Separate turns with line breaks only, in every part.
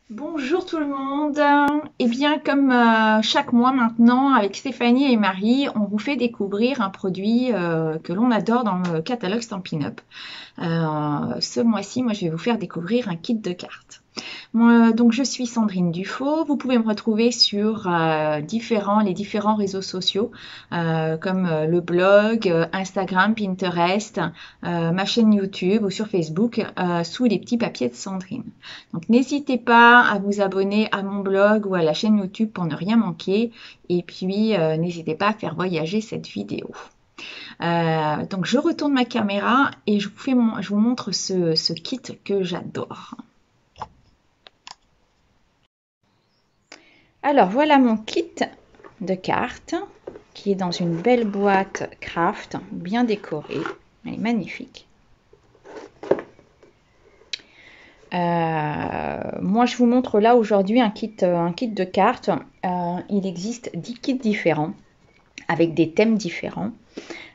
Bonjour tout le monde. Eh bien, comme chaque mois maintenant, avec Stéphanie et Marie, on vous fait découvrir un produit que l'on adore dans le catalogue Stampin' Up. Ce mois-ci, moi, je vais vous faire découvrir un kit de cartes. Moi, donc, je suis Sandrine Dufaux. Vous pouvez me retrouver sur les différents réseaux sociaux, comme le blog, Instagram, Pinterest, ma chaîne YouTube ou sur Facebook, sous les petits papiers de Sandrine. Donc, n'hésitez pas à vous abonner à mon blog ou à la chaîne YouTube pour ne rien manquer. Et puis, n'hésitez pas à faire voyager cette vidéo. Donc, je retourne ma caméra et je vous montre ce kit que j'adore. Alors voilà mon kit de cartes qui est dans une belle boîte craft bien décorée. Elle est magnifique. Moi je vous montre là aujourd'hui un kit de cartes. Il existe 10 kits différents avec des thèmes différents.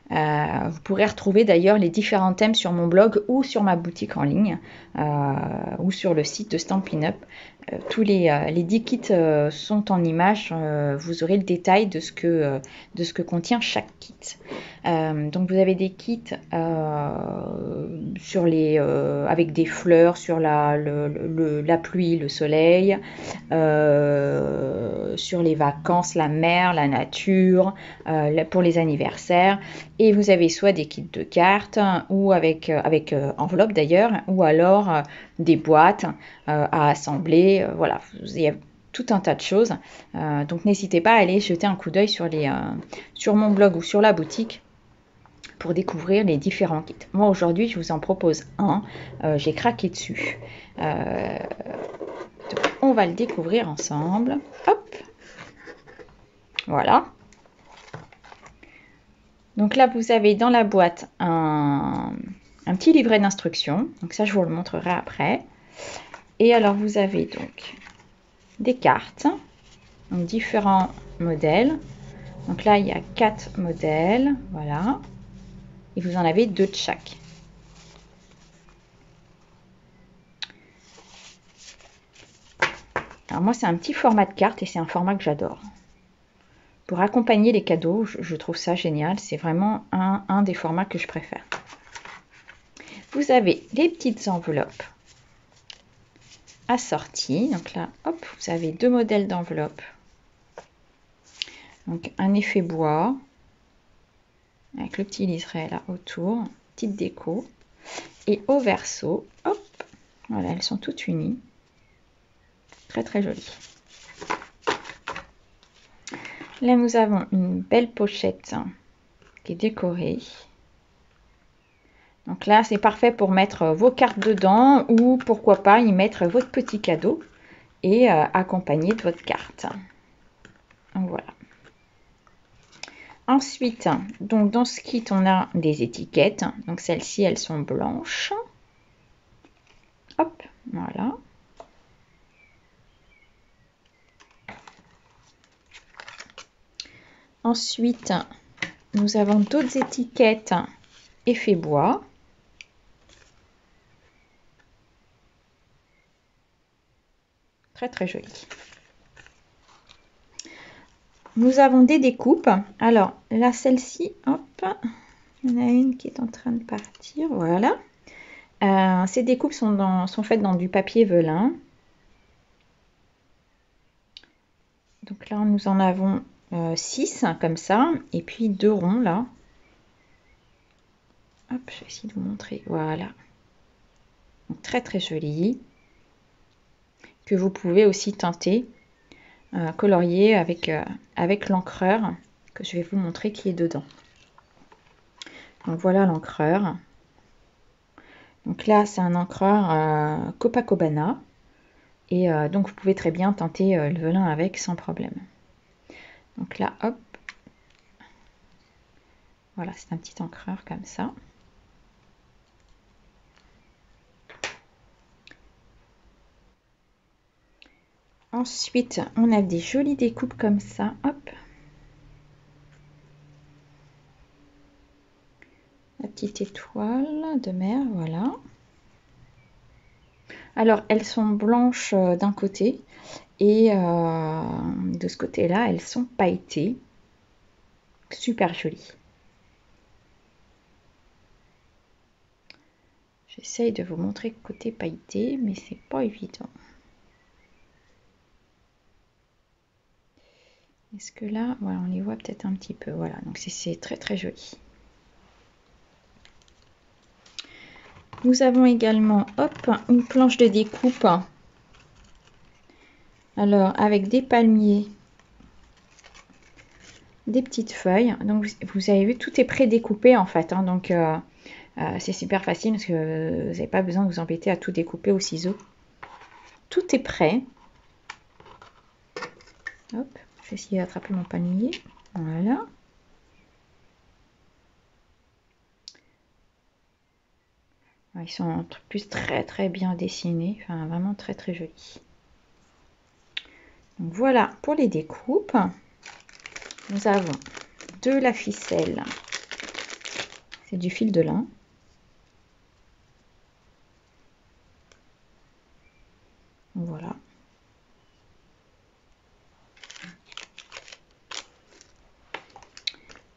Vous pourrez retrouver d'ailleurs les différents thèmes sur mon blog ou sur ma boutique en ligne ou sur le site de Stampin' Up. Tous les 10 kits sont en images. Vous aurez le détail de ce que contient chaque kit. Donc vous avez des kits avec des fleurs sur la pluie, le soleil, sur les vacances, la mer, la nature, pour les anniversaires. Et vous avez soit des kits de cartes ou avec enveloppe d'ailleurs, ou alors des boîtes à assembler. Voilà, il y a tout un tas de choses. Donc n'hésitez pas à aller jeter un coup d'œil sur mon blog ou sur la boutique pour découvrir les différents kits. Moi aujourd'hui je vous en propose un, j'ai craqué dessus. Donc, on va le découvrir ensemble. Hop, voilà. Donc là vous avez dans la boîte un petit livret d'instructions. Donc ça je vous le montrerai après. Et alors vous avez donc des cartes, donc différents modèles. Donc là il y a 4 modèles, voilà. Et vous en avez 2 de chaque. Alors moi c'est un petit format de carte et c'est un format que j'adore. Pour accompagner les cadeaux, je trouve ça génial. C'est vraiment un des formats que je préfère. Vous avez les petites enveloppes assorties. Donc là, hop, vous avez 2 modèles d'enveloppes. Donc un effet bois avec le petit liseré là autour, petite déco. Et au verso, hop, voilà, elles sont toutes unies. Très très jolies. Là, nous avons une belle pochette qui est décorée. Donc là, c'est parfait pour mettre vos cartes dedans ou pourquoi pas y mettre votre petit cadeau et accompagner de votre carte. Donc voilà. Ensuite, donc dans ce kit, on a des étiquettes. Donc celles-ci, elles sont blanches. Hop, voilà. Ensuite, nous avons d'autres étiquettes effet bois. Très très joli. Nous avons des découpes. Alors là, celle-ci, hop, il y en a une qui est en train de partir. Voilà. Ces découpes sont faites dans du papier velin. Donc là, nous en avons 6 comme ça. Et puis 2 ronds là. Hop, je vais essayer de vous montrer. Voilà. Donc, très très joli. Que vous pouvez aussi teinter, colorier avec l'encreur que je vais vous montrer qui est dedans. Donc voilà l'encreur. Donc là, c'est un encreur Copacabana. Et donc, vous pouvez très bien teinter le velin avec sans problème. Donc là, hop. Voilà, c'est un petit encreur comme ça. Ensuite, on a des jolies découpes comme ça. Hop. La petite étoile de mer, voilà. Alors, elles sont blanches d'un côté et de ce côté-là, elles sont pailletées. Super jolies. J'essaye de vous montrer le côté pailleté, mais c'est pas évident. Est-ce que là, voilà, on les voit peut-être un petit peu. Voilà, donc c'est très très joli. Nous avons également, hop, une planche de découpe. Alors, avec des palmiers, des petites feuilles. Donc, vous avez vu, tout est pré-découpé en fait. Hein, donc, c'est super facile parce que vous n'avez pas besoin de vous embêter à tout découper au ciseau. Tout est prêt. Hop, je vais essayer d'attraper mon palmier. Voilà. Ils sont en plus très très bien dessinés. Enfin, vraiment très très jolis. Donc voilà pour les découpes. Nous avons de la ficelle. C'est du fil de lin. Voilà.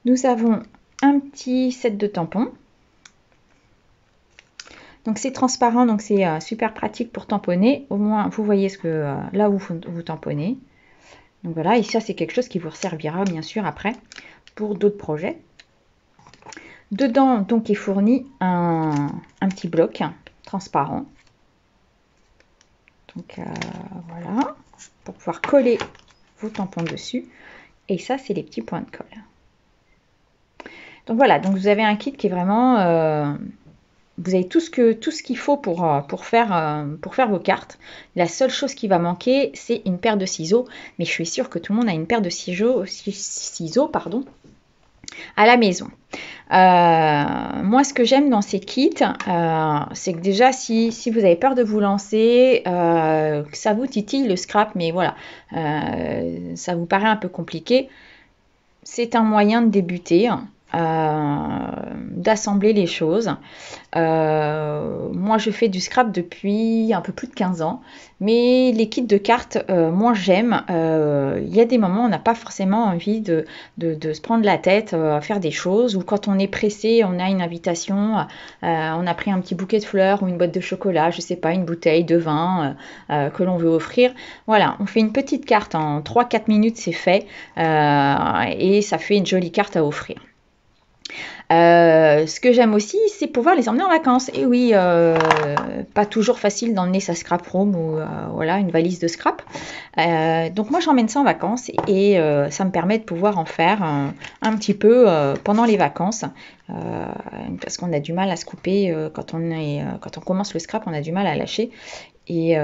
Nous avons un petit set de tampons. Donc c'est transparent, donc c'est super pratique pour tamponner. Au moins vous voyez ce que là où vous tamponnez. Donc voilà, et ça c'est quelque chose qui vous servira bien sûr après pour d'autres projets. Dedans donc est fourni un petit bloc transparent. Donc voilà, pour pouvoir coller vos tampons dessus. Et ça c'est les petits points de colle. Donc voilà, donc vous avez un kit qui est vraiment... vous avez tout ce qu'il faut pour faire vos cartes. La seule chose qui va manquer, c'est une paire de ciseaux. Mais je suis sûre que tout le monde a une paire de ciseaux à la maison. Moi, ce que j'aime dans ces kits, c'est que déjà, si vous avez peur de vous lancer, que ça vous titille le scrap, mais voilà, ça vous paraît un peu compliqué, c'est un moyen de débuter. D'assembler les choses. Moi je fais du scrap depuis un peu plus de 15 ans, mais les kits de cartes, moi j'aime. Il y a des moments où on n'a pas forcément envie de se prendre la tête à faire des choses, ou quand on est pressé, on a une invitation, on a pris un petit bouquet de fleurs ou une boîte de chocolat, je sais pas, une bouteille de vin que l'on veut offrir. Voilà, on fait une petite carte en 3-4 minutes, c'est fait, et ça fait une jolie carte à offrir. Ce que j'aime aussi, c'est pouvoir les emmener en vacances. Et oui, pas toujours facile d'emmener sa scrap room ou voilà, une valise de scrap. Donc moi, j'emmène ça en vacances et ça me permet de pouvoir en faire un petit peu pendant les vacances. Parce qu'on a du mal à se couper quand on commence le scrap, on a du mal à lâcher. Et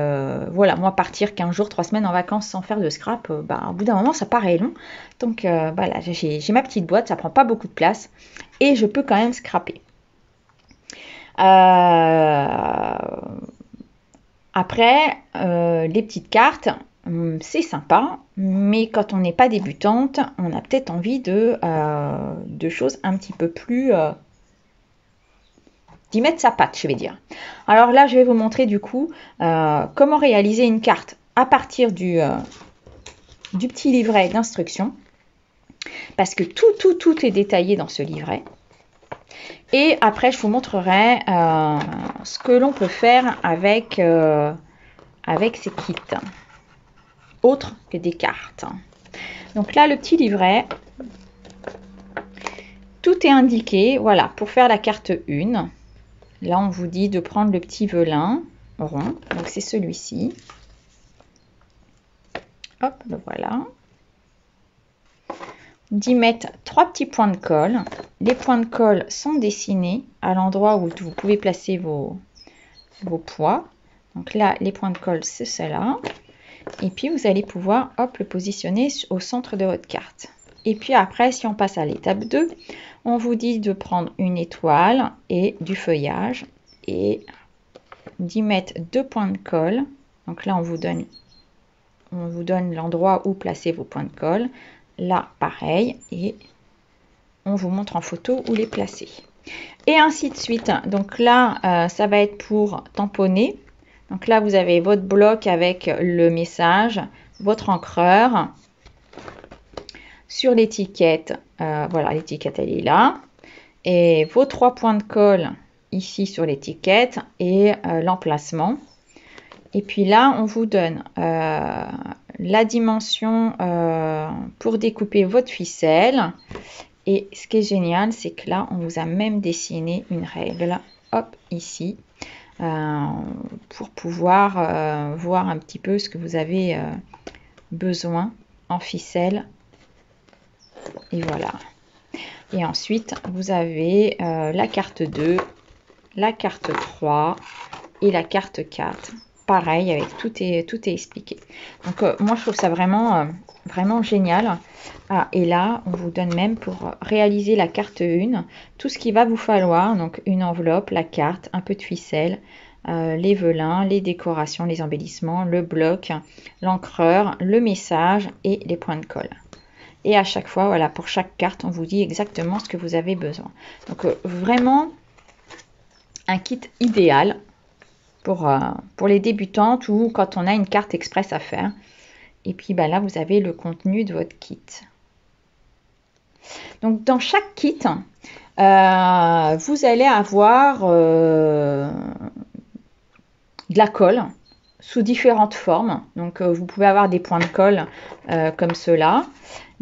voilà, moi partir 15 jours, 3 semaines en vacances sans faire de scrap, au bout d'un moment ça paraît long. Donc voilà, j'ai ma petite boîte, ça prend pas beaucoup de place et je peux quand même scraper. Après, les petites cartes, c'est sympa, mais quand on n'est pas débutante, on a peut-être envie de choses un petit peu plus... d'y mettre sa patte, je vais dire. Alors là, je vais vous montrer du coup comment réaliser une carte à partir du petit livret d'instructions. Parce que tout est détaillé dans ce livret. Et après, je vous montrerai ce que l'on peut faire avec ces kits. Autre que des cartes. Donc là, le petit livret, tout est indiqué. Voilà, pour faire la carte 1. Là, on vous dit de prendre le petit velin rond. Donc, c'est celui-ci. Hop, le voilà. D'y mettre 3 petits points de colle. Les points de colle sont dessinés à l'endroit où vous pouvez placer vos poids. Donc là, les points de colle, c'est cela. Et puis, vous allez pouvoir, hop, le positionner au centre de votre carte. Et puis après, si on passe à l'étape 2, on vous dit de prendre une étoile et du feuillage et d'y mettre 2 points de colle. Donc là, on vous donne l'endroit où placer vos points de colle. Là, pareil, et on vous montre en photo où les placer. Et ainsi de suite. Donc là, ça va être pour tamponner. Donc là, vous avez votre bloc avec le message, votre encreur. Sur l'étiquette, voilà, l'étiquette, elle est là. Et vos 3 points de colle ici sur l'étiquette et l'emplacement. Et puis là, on vous donne la dimension pour découper votre ficelle. Et ce qui est génial, c'est que là, on vous a même dessiné une règle, hop, ici, pour pouvoir voir un petit peu ce que vous avez besoin en ficelle. Et voilà. Et ensuite, vous avez la carte 2, la carte 3 et la carte 4. Pareil, avec tout est expliqué. Donc, moi, je trouve ça vraiment, vraiment génial. Ah, et là, on vous donne même pour réaliser la carte 1, tout ce qu'il va vous falloir. Donc, une enveloppe, la carte, un peu de ficelle, les velins, les décorations, les embellissements, le bloc, l'encreur, le message et les points de colle. Et à chaque fois, voilà, pour chaque carte, on vous dit exactement ce que vous avez besoin. Donc, vraiment, un kit idéal pour les débutantes ou quand on a une carte express à faire. Et puis, là, vous avez le contenu de votre kit. Donc, dans chaque kit, vous allez avoir de la colle sous différentes formes. Donc, vous pouvez avoir des points de colle comme cela.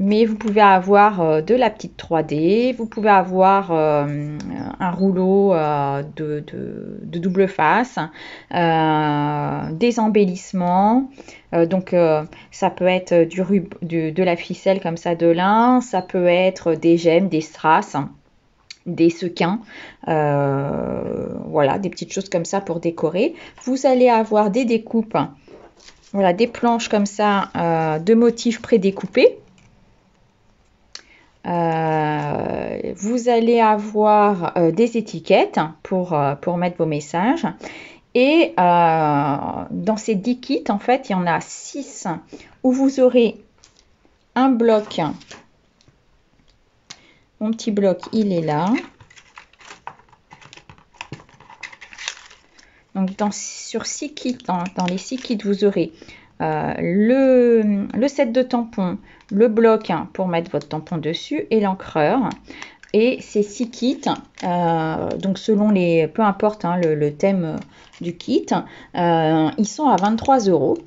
Mais vous pouvez avoir de la petite 3D, vous pouvez avoir un rouleau de double face, des embellissements. Donc, ça peut être de la ficelle comme ça de lin, ça peut être des gemmes, des strass, des sequins, voilà, des petites choses comme ça pour décorer. Vous allez avoir des découpes, voilà, des planches comme ça de motifs prédécoupés. Vous allez avoir des étiquettes pour mettre vos messages. Et dans ces 10 kits, en fait, il y en a 6 où vous aurez un bloc. Mon petit bloc, il est là. Donc, sur 6 kits, dans les 6 kits, vous aurez le set de tampons, le bloc pour mettre votre tampon dessus et l'encreur. Et ces 6 kits, donc selon peu importe le thème du kit, ils sont à 23 €.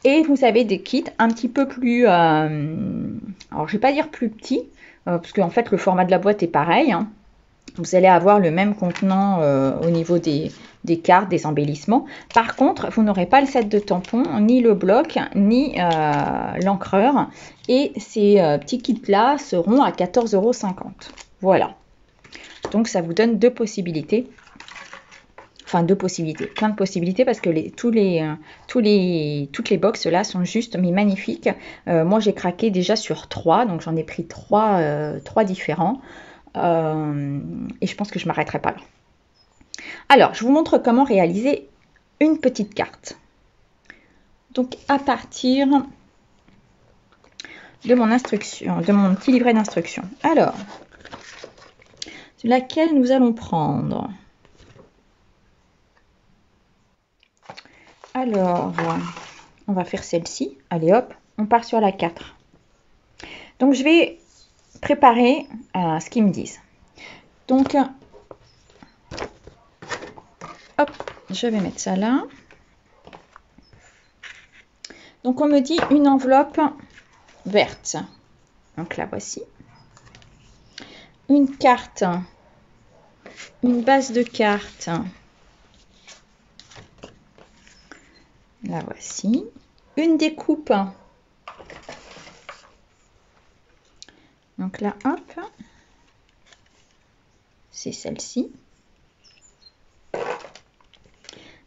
Et vous avez des kits un petit peu plus, alors je ne vais pas dire plus petits, parce qu'en fait le format de la boîte est pareil. Vous allez avoir le même contenant au niveau des cartes, des embellissements. Par contre, vous n'aurez pas le set de tampons, ni le bloc, ni l'encreur. Et ces petits kits-là seront à 14,50 €. Voilà. Donc, ça vous donne 2 possibilités. Enfin, 2 possibilités. Plein de possibilités parce que toutes les box là sont juste, mais magnifiques. Moi, j'ai craqué déjà sur 3. Donc, j'en ai pris 3 différents. Et je pense que je ne m'arrêterai pas là. Alors, je vous montre comment réaliser une petite carte. Donc, à partir de mon instruction, de mon petit livret d'instruction. Alors, laquelle nous allons prendre? Alors, on va faire celle-ci. Allez, hop, on part sur la 4. Donc, je vais préparer ce qu'ils me disent. Donc, hop, je vais mettre ça là. Donc, on me dit une enveloppe verte. Donc, la voici. Une carte, une base de carte. La voici. Une découpe. Donc là, hop, c'est celle-ci.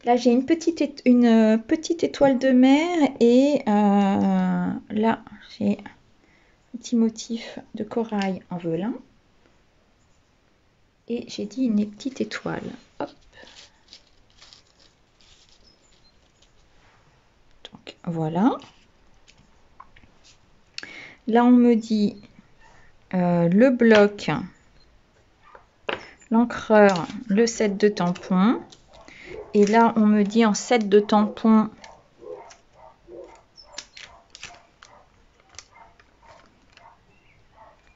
Là, j'ai une petite étoile de mer et là, j'ai un petit motif de corail en velin. Et j'ai dit une petite étoile. Hop. Donc, voilà. Là, on me dit le bloc, l'encreur, le set de tampons Et là, on me dit en set de tampons.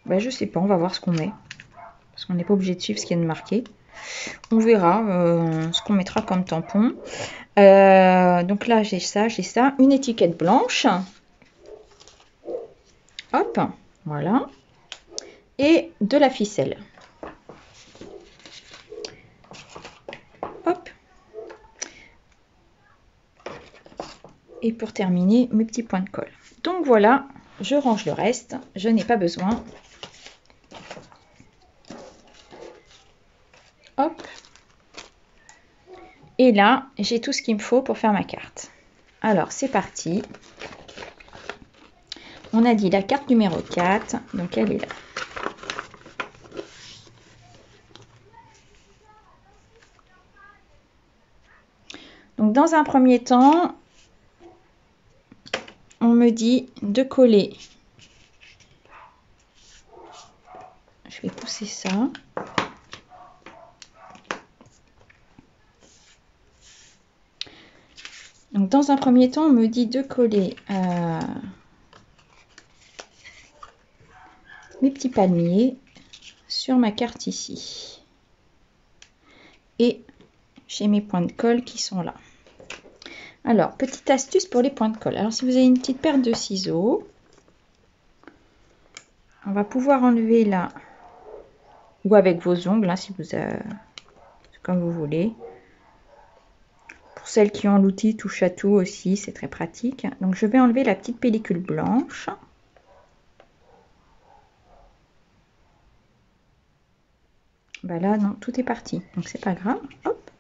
Ben, je sais pas, on va voir ce qu'on met. Parce qu'on n'est pas obligé de suivre ce qu'il y a de marqué. On verra ce qu'on mettra comme tampon. Donc là, j'ai ça, j'ai ça. Une étiquette blanche. Hop, voilà. Et de la ficelle. Hop. Et pour terminer, mes petits points de colle. Donc voilà, je range le reste. Je n'ai pas besoin. Hop. Et là, j'ai tout ce qu'il me faut pour faire ma carte. Alors, c'est parti. On a dit la carte numéro 4. Donc, elle est là. Donc, dans un premier temps, on me dit de coller. Je vais pousser ça. Donc, dans un premier temps, on me dit de coller mes petits palmiers sur ma carte ici. Et j'ai mes points de colle qui sont là. Alors, petite astuce pour les points de colle. Alors, si vous avez une petite paire de ciseaux, on va pouvoir enlever là, ou avec vos ongles, hein, si vous comme vous voulez. Pour celles qui ont l'outil touche à tout aussi, c'est très pratique. Donc, je vais enlever la petite pellicule blanche. Ben là, non, tout est parti. Donc, c'est pas grave. Hop,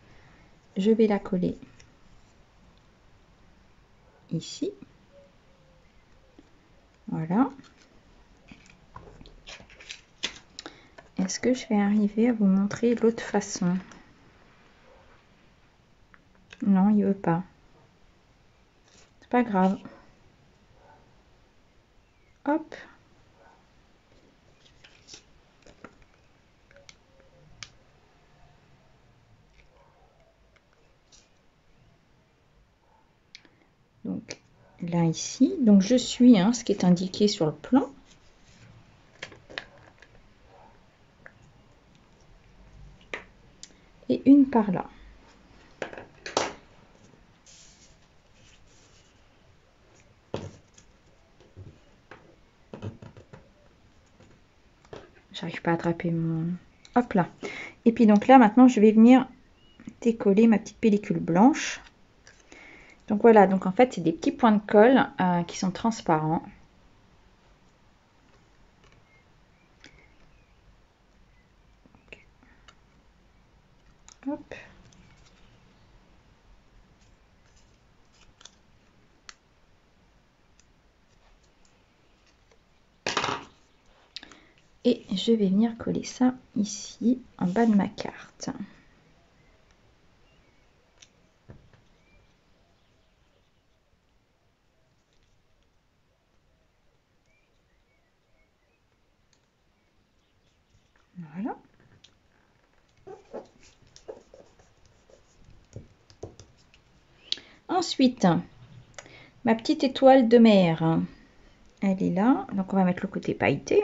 je vais la coller ici. Voilà. Est-ce que je vais arriver à vous montrer l'autre façon? Non, il veut pas. C'est pas grave. Hop. Donc là ici, donc je suis ce qui est indiqué sur le plan. Et une par là. J'arrive pas à attraper mon... Hop là. Et puis donc là, maintenant, je vais venir décoller ma petite pellicule blanche. Donc voilà, donc en fait, c'est des petits points de colle qui sont transparents. Hop. Et je vais venir coller ça ici, en bas de ma carte. Voilà. Ensuite, ma petite étoile de mer, elle est là. Donc, on va mettre le côté pailleté.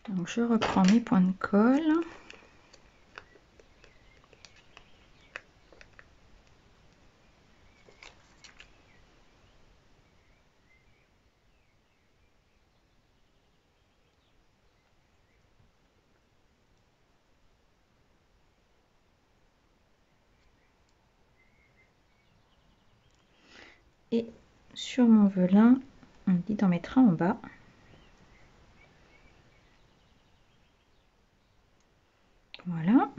Donc, je reprends mes points de colle. Et sur mon velin, on dit d'en mettre un en bas. Voilà.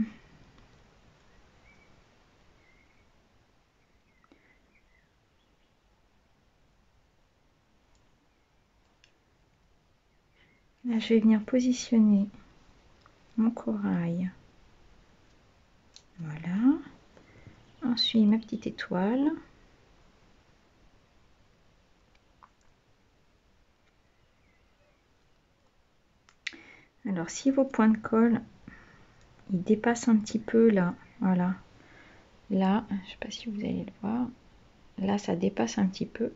Là, je vais venir positionner mon corail. Voilà. Ensuite, ma petite étoile. Alors, si vos points de colle, ils dépassent un petit peu là, voilà. Là, je ne sais pas si vous allez le voir. Là, ça dépasse un petit peu.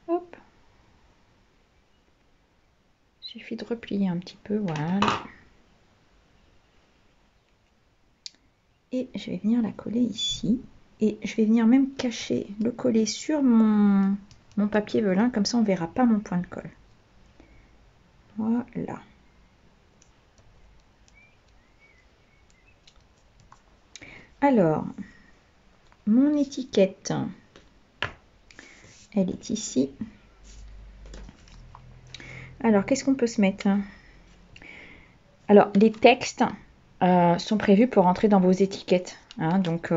Hop. Il suffit de replier un petit peu, voilà. Et je vais venir la coller ici. Et je vais venir même cacher, le coller sur mon papier velin. Comme ça, on ne verra pas mon point de colle. Voilà. Alors, mon étiquette, elle est ici. Alors, qu'est-ce qu'on peut se mettre? Alors, les textes sont prévus pour entrer dans vos étiquettes. Hein, donc,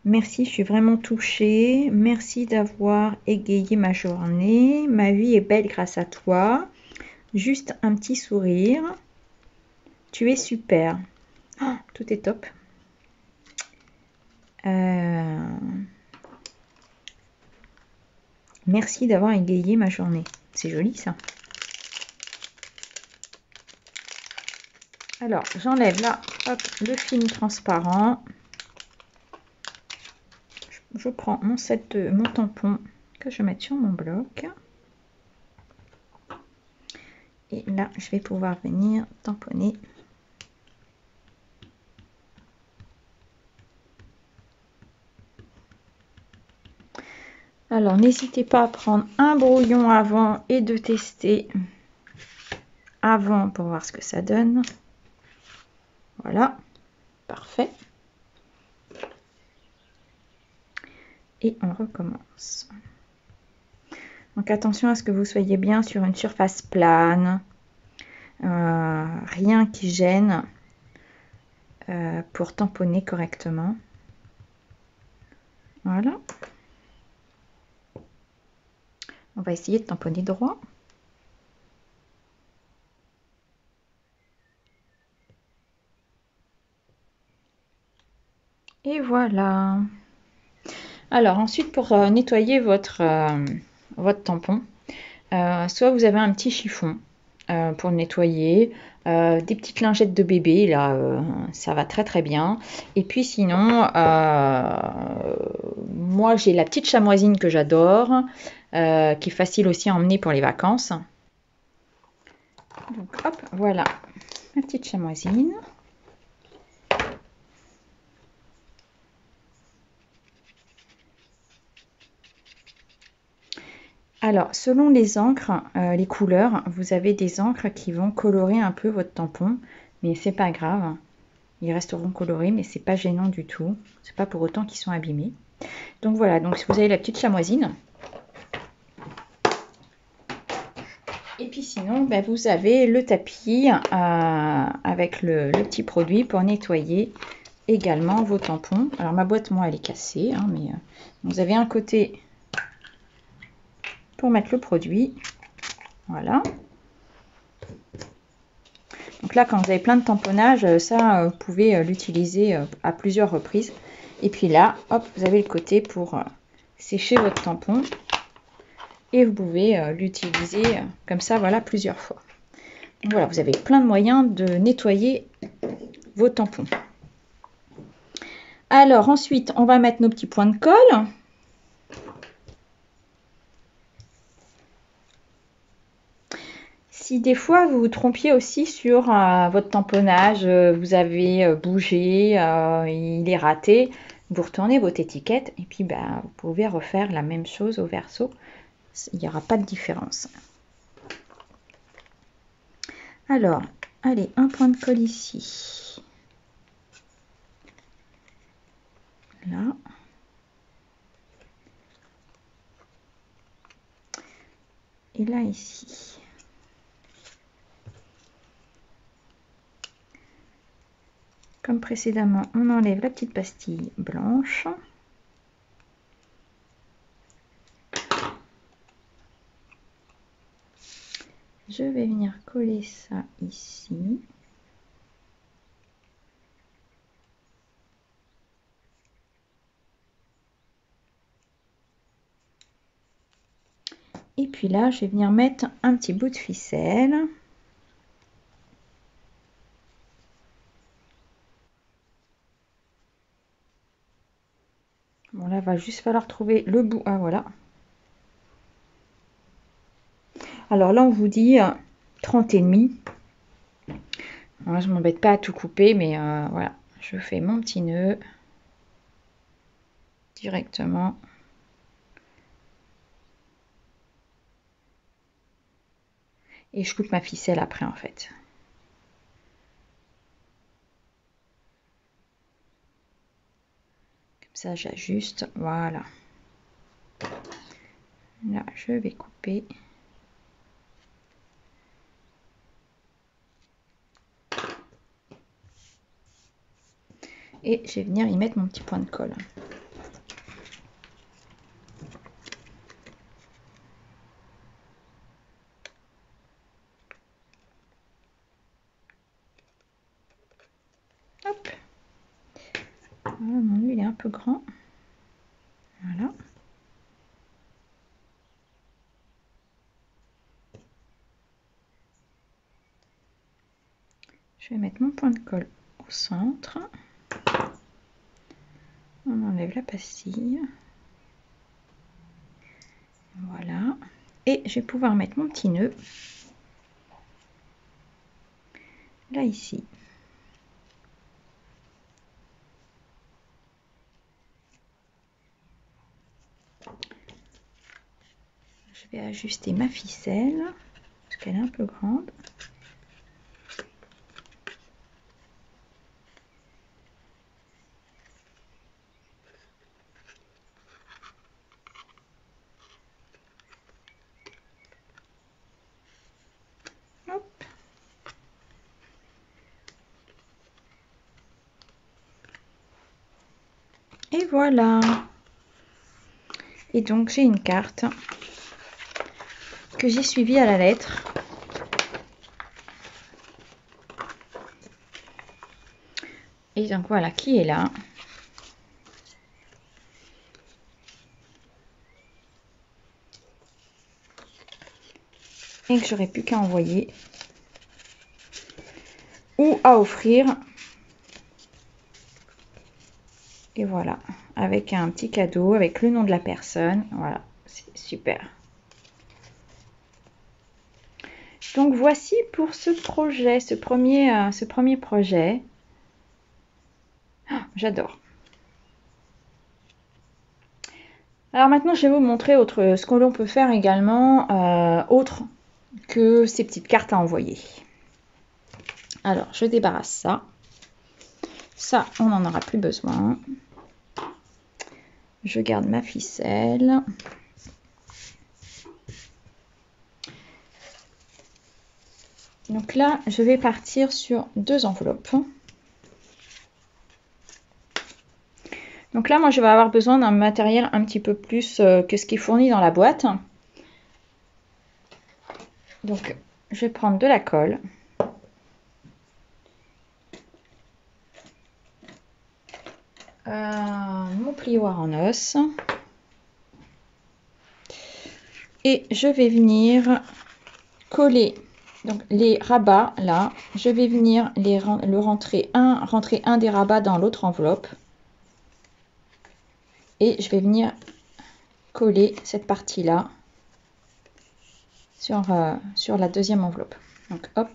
merci, je suis vraiment touchée. Merci d'avoir égayé ma journée. Ma vie est belle grâce à toi. Juste un petit sourire. Tu es super. Oh, tout est top. Merci d'avoir égayé ma journée. C'est joli ça. Alors, j'enlève là, hop, le film transparent. Je prends mon tampon que je vais mettre sur mon bloc. Et là, je vais pouvoir venir tamponner. Alors, n'hésitez pas à prendre un brouillon avant et de tester avant pour voir ce que ça donne. Voilà, parfait. Et on recommence. Donc, attention à ce que vous soyez bien sur une surface plane. Rien qui gêne pour tamponner correctement. Voilà. On va essayer de tamponner droit. Et voilà. Alors ensuite, pour nettoyer votre tampon, soit vous avez un petit chiffon pour le nettoyer, des petites lingettes de bébé, là, ça va très très bien. Et puis sinon, moi j'ai la petite chamoisine que j'adore, qui est facile aussi à emmener pour les vacances. Donc hop, voilà, ma petite chamoisine. Alors, selon les encres, les couleurs, vous avez des encres qui vont colorer un peu votre tampon, mais c'est pas grave. Ils resteront colorés, mais c'est pas gênant du tout. C'est pas pour autant qu'ils sont abîmés. Donc voilà, donc si vous avez la petite chamoisine. Et puis sinon, ben, vous avez le tapis avec le petit produit pour nettoyer également vos tampons. Alors ma boîte, moi, elle est cassée, hein, mais vous avez un côté pour mettre le produit. Voilà. Donc là, quand vous avez plein de tamponnage, ça, vous pouvez l'utiliser à plusieurs reprises. Et puis là, hop, vous avez le côté pour sécher votre tampon. Et vous pouvez l'utiliser comme ça, voilà, plusieurs fois. Donc voilà, vous avez plein de moyens de nettoyer vos tampons. Alors ensuite, on va mettre nos petits points de colle. Si des fois vous vous trompiez aussi sur votre tamponnage, vous avez bougé, il est raté, vous retournez votre étiquette et puis vous pouvez refaire la même chose au verso. Il n'y aura pas de différence. Alors, allez, un point de colle ici. Là. Et là, ici. Comme précédemment, on enlève la petite pastille blanche. Je vais venir coller ça ici. Et puis là, je vais venir mettre un petit bout de ficelle. Bon, là, va juste falloir trouver le bout. Ah, voilà. Alors là, on vous dit 30,5. Moi, je m'embête pas à tout couper, mais voilà. Je fais mon petit nœud directement. Et je coupe ma ficelle après, en fait. Comme ça, j'ajuste. Voilà. Là, je vais couper. Et je vais venir y mettre mon petit point de colle. Hop. Voilà, mon nœud, il est un peu grand. Voilà. Je vais mettre mon point de colle au centre. On enlève la pastille. Voilà. Et je vais pouvoir mettre mon petit nœud là ici. Je vais ajuster ma ficelle parce qu'elle est un peu grande. Hop. Et voilà. Et donc j'ai une carte que j'ai suivie à la lettre. Et donc voilà qui est là. Et que j'aurais plus qu'à envoyer ou à offrir. Et voilà, avec un petit cadeau, avec le nom de la personne. Voilà, c'est super. Donc voici pour ce projet, ce premier projet. Oh, j'adore. Alors maintenant, je vais vous montrer ce que l'on peut faire également, autre que ces petites cartes à envoyer. Alors, je débarrasse ça. Ça, on n'en aura plus besoin. Je garde ma ficelle. Donc là, je vais partir sur 2 enveloppes. Donc là, moi, je vais avoir besoin d'un matériel un petit peu plus que ce qui est fourni dans la boîte. Donc, je vais prendre de la colle. Mon plioir en os. Et je vais venir coller donc les rabats là. Je vais venir rentrer un des rabats dans l'autre enveloppe. Et je vais venir coller cette partie là sur la deuxième enveloppe. Donc hop,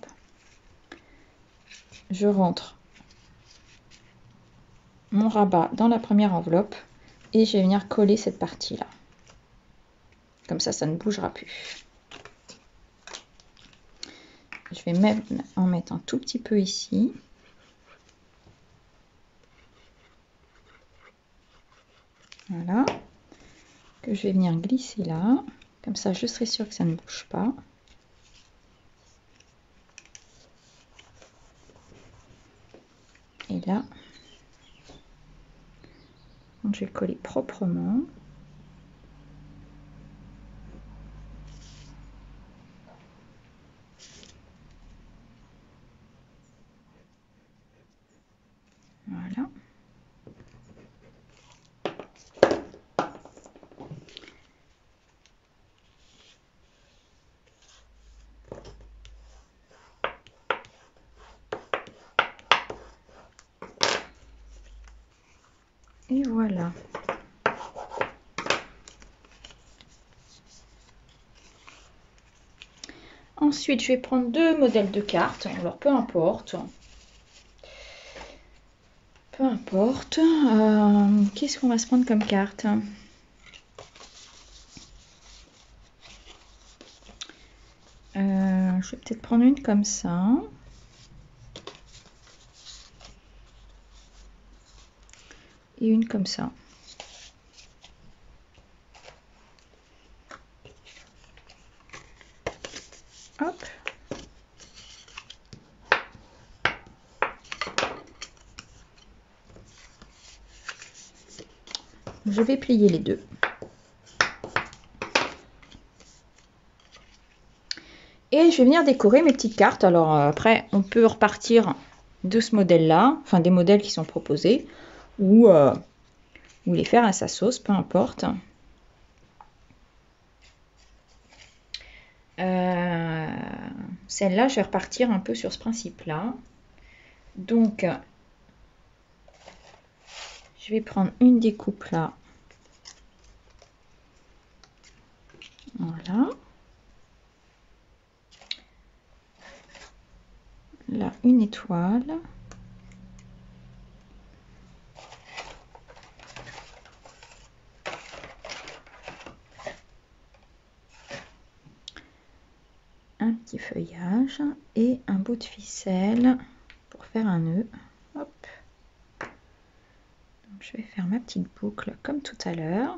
je rentre mon rabat dans la première enveloppe et je vais venir coller cette partie là. Comme ça ne bougera plus. Je vais même en mettre un tout petit peu ici. Voilà. Que je vais venir glisser là. Comme ça, je serai sûre que ça ne bouge pas. Et là, je vais coller proprement. Voilà. Et voilà. Ensuite, je vais prendre deux modèles de cartes. Alors, peu importe. Peu importe. Qu'est-ce qu'on va se prendre comme carte? Je vais peut-être prendre une comme ça. Et une comme ça. Hop. Je vais plier les deux. Et je vais venir décorer mes petites cartes. Alors après, on peut repartir de ce modèle-là, enfin des modèles qui sont proposés, ou les faire à sa sauce, peu importe. Celle-là, je vais repartir un peu sur ce principe-là. Donc, je vais prendre une découpe là. Voilà. Là, une étoile. Un petit feuillage et un bout de ficelle pour faire un nœud. Hop. Donc, je vais faire ma petite boucle comme tout à l'heure.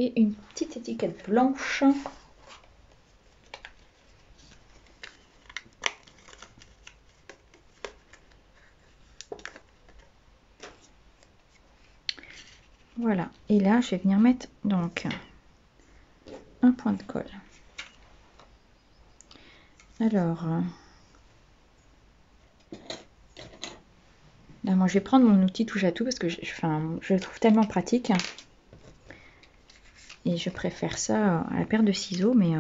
Et une petite étiquette blanche. Voilà. Et là, je vais venir mettre donc un point de colle. Alors, là, moi, je vais prendre mon outil touche à tout parce que je le trouve tellement pratique. Et je préfère ça à la paire de ciseaux, mais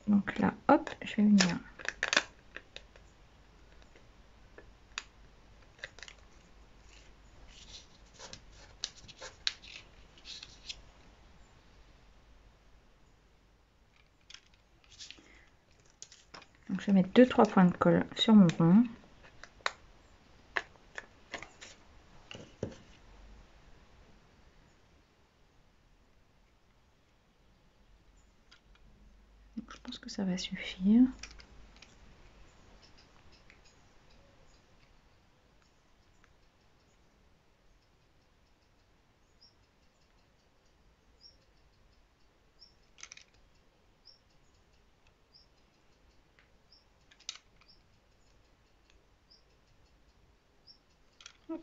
donc là, hop, je vais venir. Donc je vais mettre 2-3 points de colle sur mon rond. Donc, je pense que ça va suffire. Hop.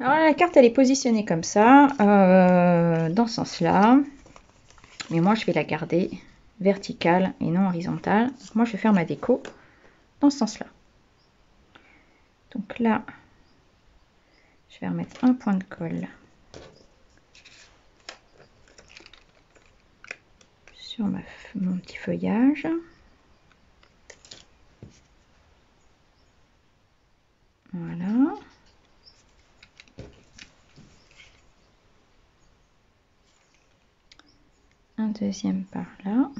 Alors la carte elle est positionnée comme ça, dans ce sens-là. Mais moi je vais la garder verticale et non horizontale. Donc, moi je vais faire ma déco dans ce sens-là. Donc là, je vais remettre un point de colle sur mon petit feuillage. Voilà. Un deuxième par là.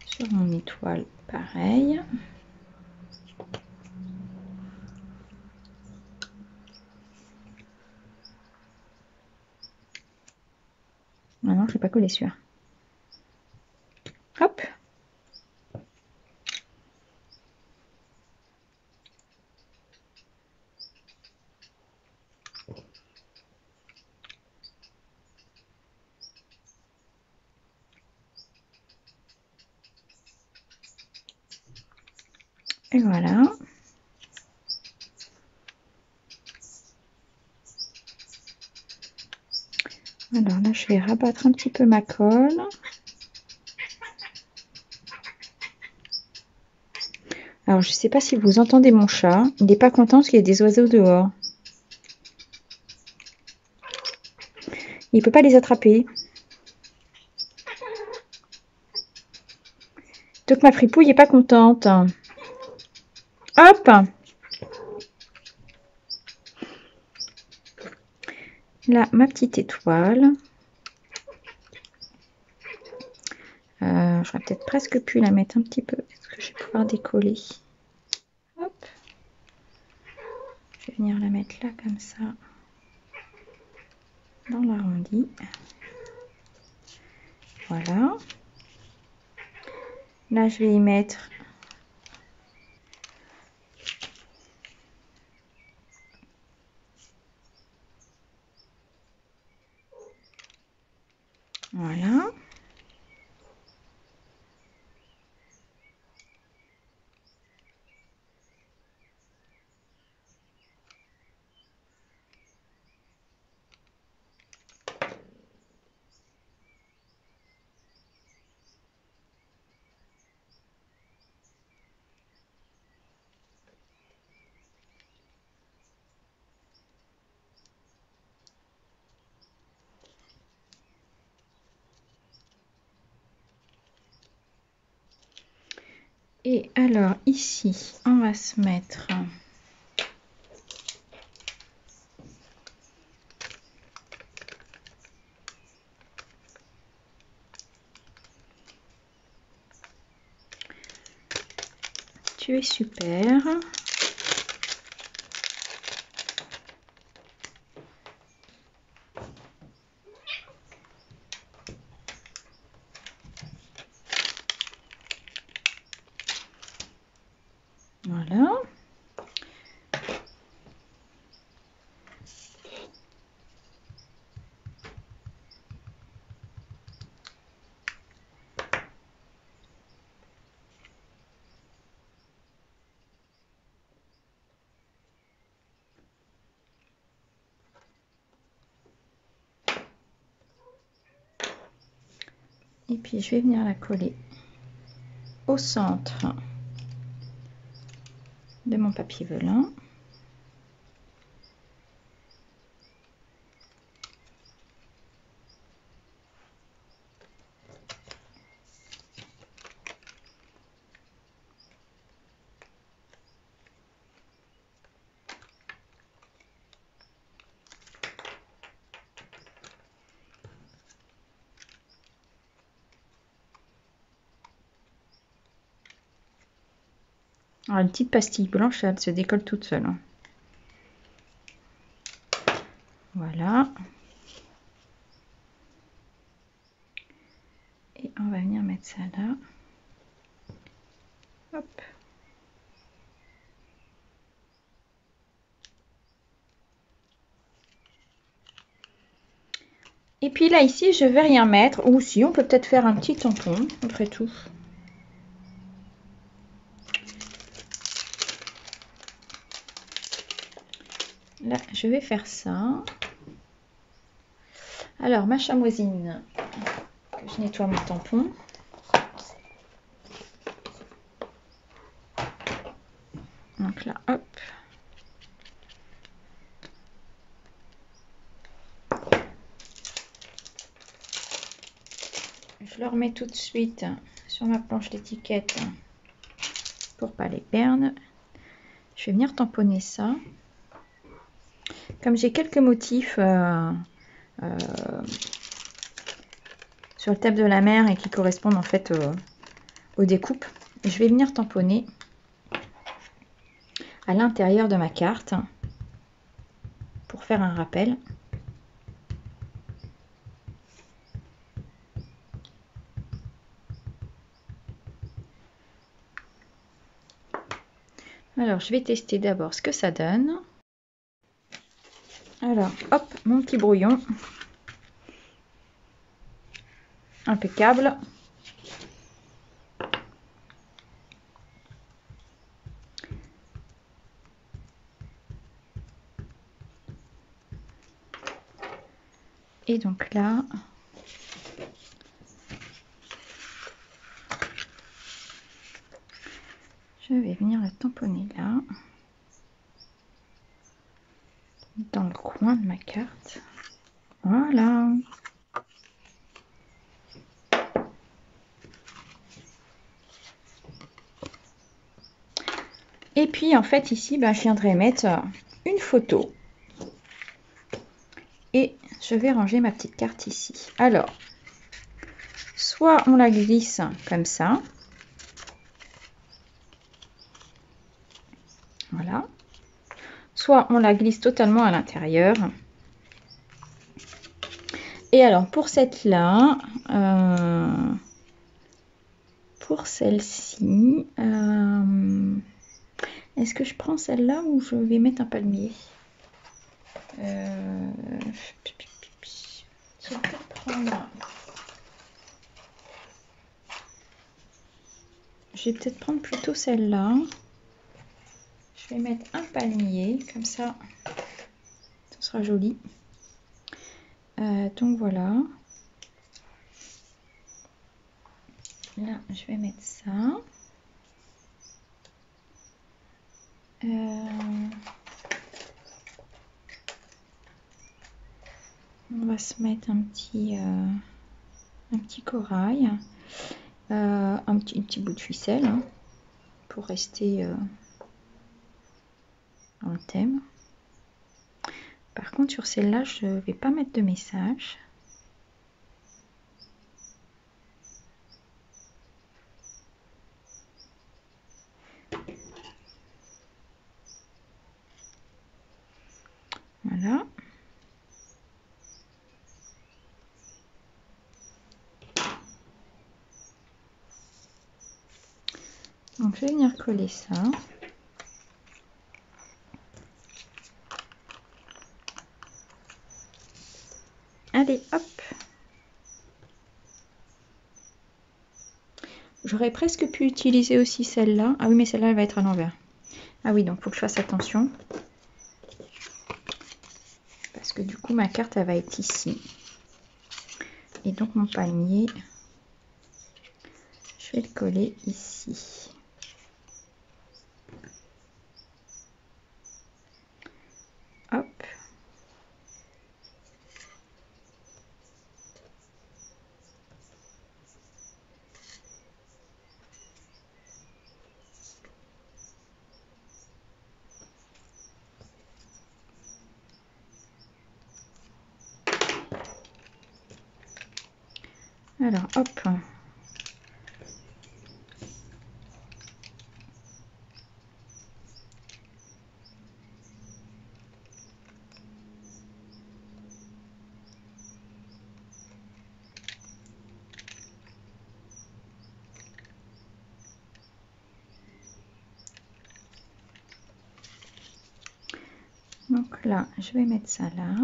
Sur mon étoile, pareil. Ah non, je ne vais pas coller celui-là. Hop. Et voilà. Alors là, je vais rabattre un petit peu ma colle. Alors, je ne sais pas si vous entendez mon chat. Il n'est pas content parce qu'il y a des oiseaux dehors. Il ne peut pas les attraper. Donc, ma fripouille n'est pas contente. Hop! Là, ma petite étoile. J'aurais peut-être presque pu la mettre un petit peu. Est-ce que je vais pouvoir décoller? Hop. Je vais venir la mettre là, comme ça. Dans l'arrondi. Voilà. Là, je vais y mettre voilà. Et alors ici, on va se mettre tu es super. Voilà. Et puis je vais venir la coller au centre de mon papier velin. Alors, une petite pastille blanche, elle se décolle toute seule. Voilà. Et on va venir mettre ça là. Hop. Et puis là, ici, je vais rien mettre. Ou si, on peut peut-être faire un petit tampon, après tout. Là, je vais faire ça. Alors, ma chamoisine, que je nettoie mon tampon. Donc là, hop. Je le remets tout de suite sur ma planche d'étiquette pour pas les perdre. Je vais venir tamponner ça. Comme j'ai quelques motifs sur le thème de la mer et qui correspondent en fait aux découpes, je vais venir tamponner à l'intérieur de ma carte pour faire un rappel. Alors, je vais tester d'abord ce que ça donne. Alors, hop, mon petit brouillon. Impeccable. Et donc là, je vais venir le tamponner là, dans le coin de ma carte. Voilà. Et puis en fait ici, je viendrai mettre une photo. Et je vais ranger ma petite carte ici. Alors, soit on la glisse comme ça. Voilà. Soit on la glisse totalement à l'intérieur. Et alors pour cette-là, pour celle-ci, est-ce que je prends celle-là ou je vais mettre un palmier? Je vais peut-être prendre... Je vais peut-être prendre plutôt celle-là. Je vais mettre un palmier, comme ça sera joli. Donc voilà. Là, je vais mettre ça. On va se mettre un petit corail, un petit bout de ficelle hein, pour rester dans le thème. Par contre, sur celle-là, je ne vais pas mettre de message. Voilà. Donc, je vais venir coller ça. Allez, hop. J'aurais presque pu utiliser aussi celle-là. Ah oui, mais celle-là, elle va être à l'envers. Ah oui, donc il faut que je fasse attention. Parce que du coup, ma carte, elle va être ici. Et donc, mon palmier, je vais le coller ici. Hop. Alors, hop. Donc là, je vais mettre ça là.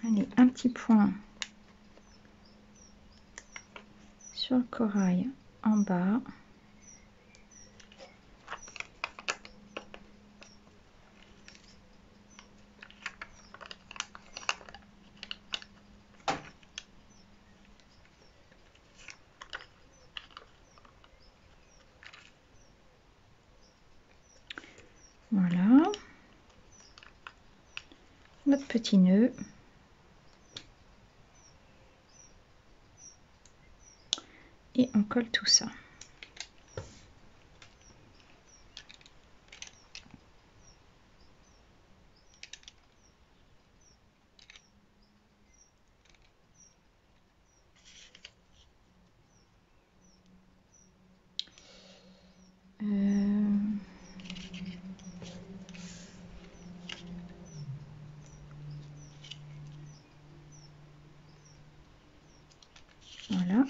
Allez, un petit point sur le corail en bas. Voilà. Notre petit nœud. Et on colle tout ça. Voilà.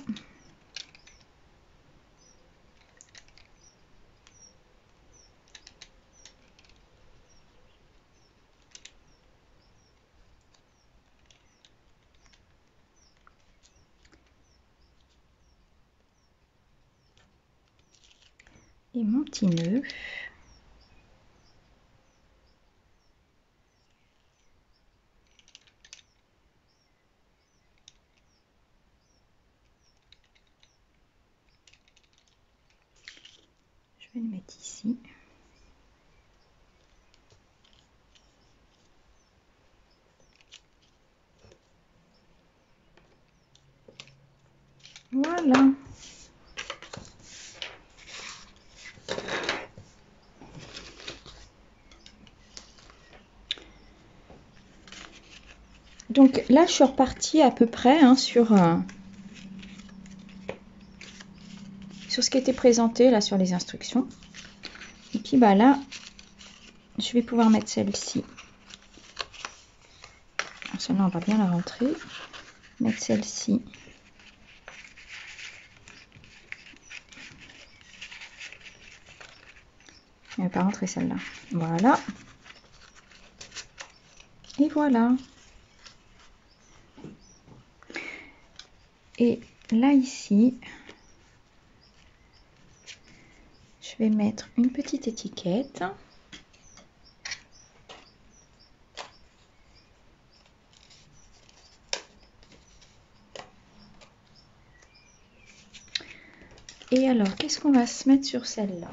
et mon petit nœud. Je vais le mettre ici. Voilà. Donc là, je suis repartie à peu près hein, sur ce qui était présenté là sur les instructions. Et puis bah là, je vais pouvoir mettre celle-ci. Celle-là, on va bien la rentrer. Mettre celle-ci. Elle ne va pas rentrer celle-là. Voilà. Et voilà. Et là, ici, je vais mettre une petite étiquette. Et alors, qu'est-ce qu'on va se mettre sur celle-là?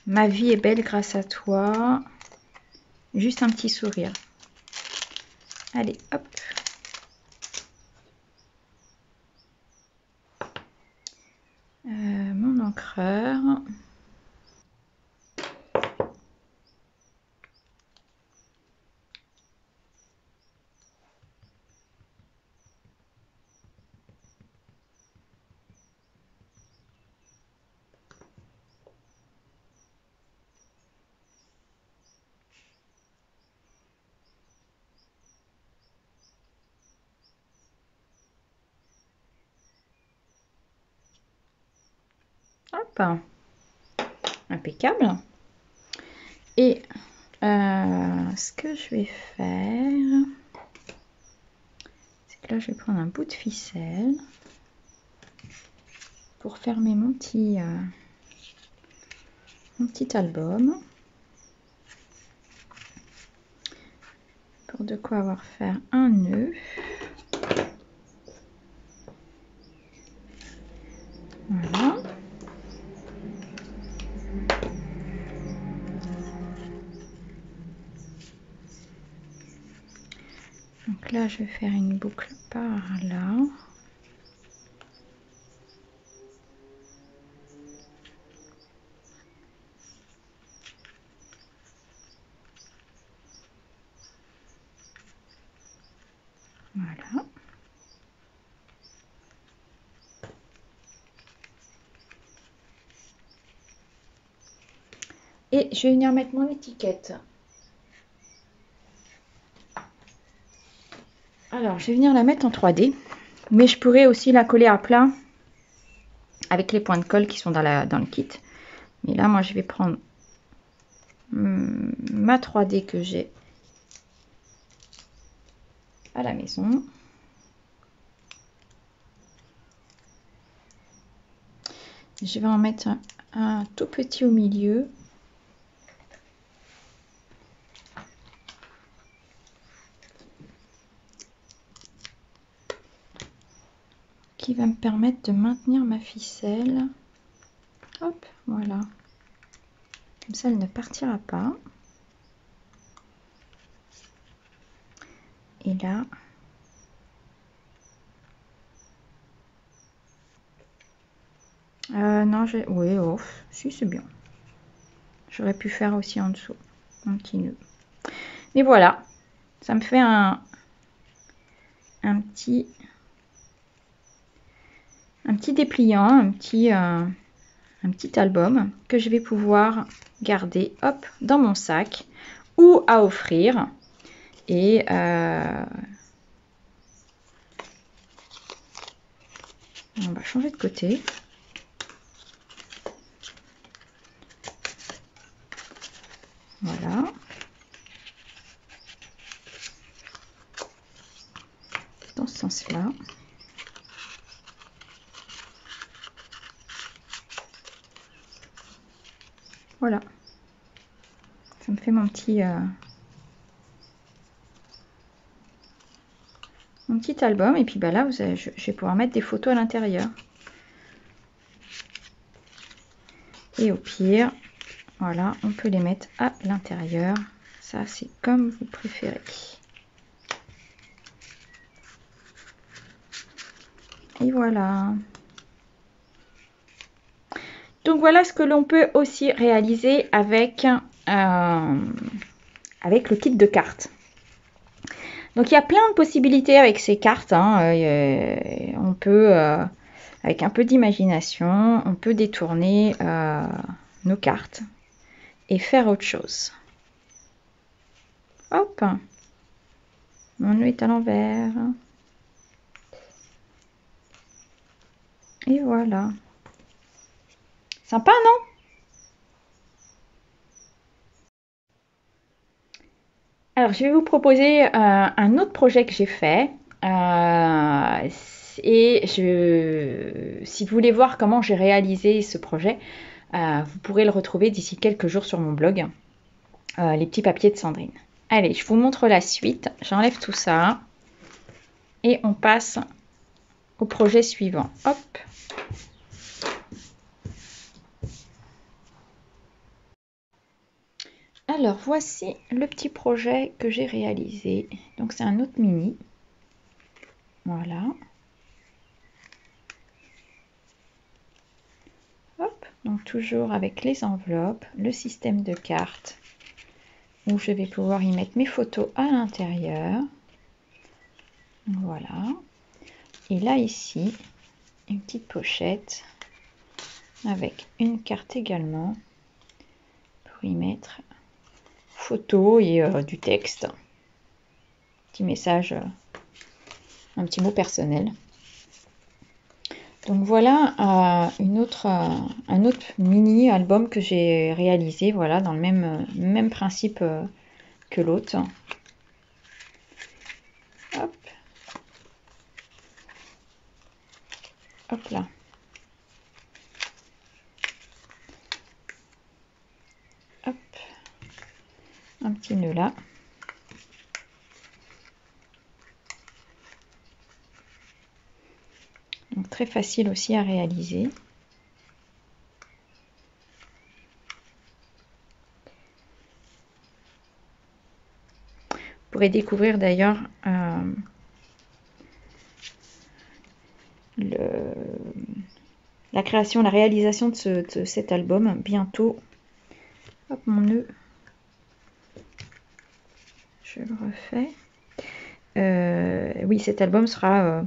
Ma vie est belle grâce à toi. Juste un petit sourire. Allez, hop. Mon encreur. Hop. Impeccable. Et ce que je vais faire, c'est que là, je vais prendre un bout de ficelle pour fermer mon petit album. Pour de quoi avoir faire un nœud. Voilà. Donc là, je vais faire une boucle par là. Voilà. Et je vais venir mettre mon étiquette. Alors, je vais venir la mettre en 3D. Mais je pourrais aussi la coller à plat avec les points de colle qui sont dans le kit. Mais là, moi, je vais prendre ma 3D que j'ai à la maison. Je vais en mettre un tout petit au milieu. Qui va me permettre de maintenir ma ficelle. Hop, voilà. Comme ça, elle ne partira pas. Et là, non, oui, oh, si c'est bien. J'aurais pu faire aussi en dessous un petit nœud. Mais voilà, ça me fait un petit dépliant, un petit album que je vais pouvoir garder, hop, dans mon sac ou à offrir. Et on va changer de côté. ce sens-là. Voilà. Ça me fait mon petit album. Et puis bah là, je vais pouvoir mettre des photos à l'intérieur. Et au pire, voilà, on peut les mettre à l'intérieur. Ça, c'est comme vous préférez. Et voilà. Donc voilà ce que l'on peut aussi réaliser avec le kit de cartes. Donc il y a plein de possibilités avec ces cartes. On peut, avec un peu d'imagination, on peut détourner nos cartes et faire autre chose. Hop, mon nœud est à l'envers. Et voilà. Sympa, non? Alors, je vais vous proposer un autre projet que j'ai fait. Si vous voulez voir comment j'ai réalisé ce projet, vous pourrez le retrouver d'ici quelques jours sur mon blog, les petits papiers de Sandrine. Allez, je vous montre la suite. J'enlève tout ça et on passe au projet suivant. Hop. Alors, voici le petit projet que j'ai réalisé. Donc, c'est un autre mini. Voilà. Hop. Donc, toujours avec les enveloppes, le système de cartes, où je vais pouvoir y mettre mes photos à l'intérieur. Voilà. Et là, ici, une petite pochette avec une carte également pour y mettre photo et du texte. Petit message, un petit mot personnel. Donc voilà un autre mini album que j'ai réalisé, voilà, dans le même principe que l'autre. Hop. Hop là. Hop. Un petit nœud là. Donc très facile aussi à réaliser. Vous pourrez découvrir d'ailleurs la création, la réalisation de cet album bientôt. Hop, mon nœud. Je le refais. Oui, cet album sera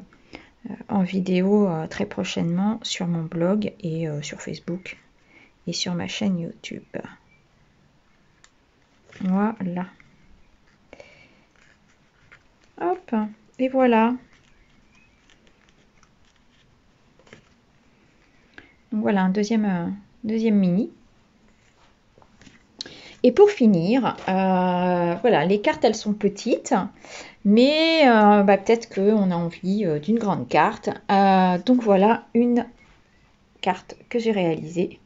en vidéo très prochainement sur mon blog et sur Facebook et sur ma chaîne YouTube. Voilà. Hop, et voilà. Donc voilà un deuxième mini. Et pour finir, voilà, les cartes elles sont petites, mais peut-être qu'on a envie d'une grande carte. Donc voilà une carte que j'ai réalisée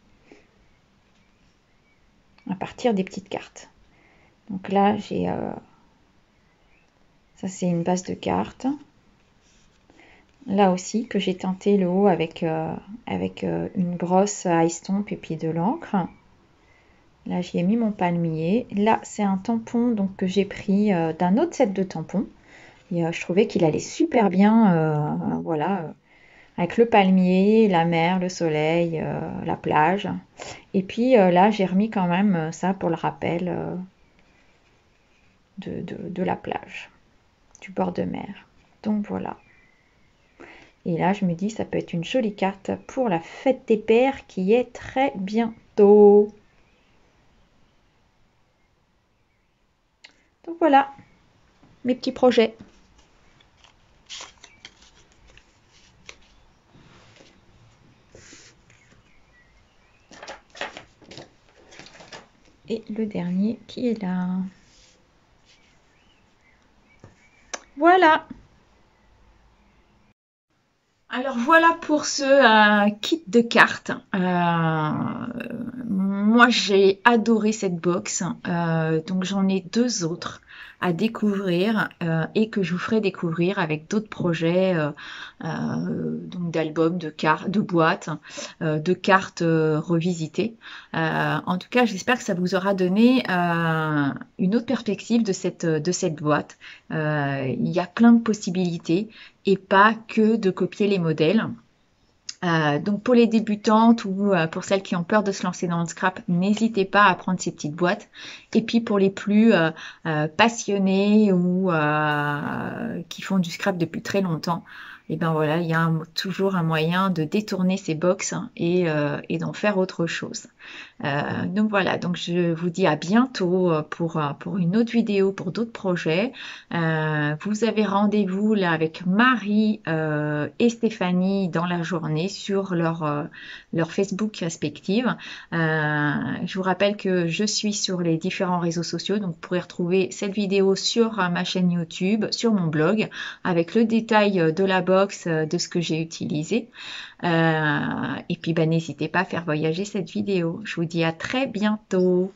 à partir des petites cartes. Donc là j'ai ça c'est une base de cartes. Là aussi que j'ai teinté le haut avec une brosse à estompe et puis de l'encre. Là j'y ai mis mon palmier. Là c'est un tampon donc que j'ai pris d'un autre set de tampons. Et je trouvais qu'il allait super bien, voilà, avec le palmier, la mer, le soleil, la plage. Et puis là j'ai remis quand même ça pour le rappel de la plage, du bord de mer. Donc voilà. Et là, je me dis, ça peut être une jolie carte pour la fête des pères qui est très bientôt. Donc voilà, mes petits projets. Et le dernier qui est là. Voilà. Alors voilà pour ce kit de cartes. Moi j'ai adoré cette box, donc j'en ai deux autres à découvrir et que je vous ferai découvrir avec d'autres projets donc d'albums, de cartes, de boîtes, de cartes revisitées. En tout cas, j'espère que ça vous aura donné une autre perspective de cette boîte. Il y a plein de possibilités et pas que de copier les modèles. Donc pour les débutantes ou pour celles qui ont peur de se lancer dans le scrap, n'hésitez pas à prendre ces petites boîtes. Et puis pour les plus passionnés ou qui font du scrap depuis très longtemps, et ben voilà, il y a toujours un moyen de détourner ces box et d'en faire autre chose. Donc voilà, donc je vous dis à bientôt pour une autre vidéo, pour d'autres projets. Vous avez rendez-vous là avec Marie et Stéphanie dans la journée sur leur Facebook respective. Je vous rappelle que je suis sur les différents réseaux sociaux, donc vous pourrez retrouver cette vidéo sur ma chaîne YouTube, sur mon blog, avec le détail de la box, de ce que j'ai utilisé. Et puis, bah, n'hésitez pas à faire voyager cette vidéo. Je vous dis à très bientôt.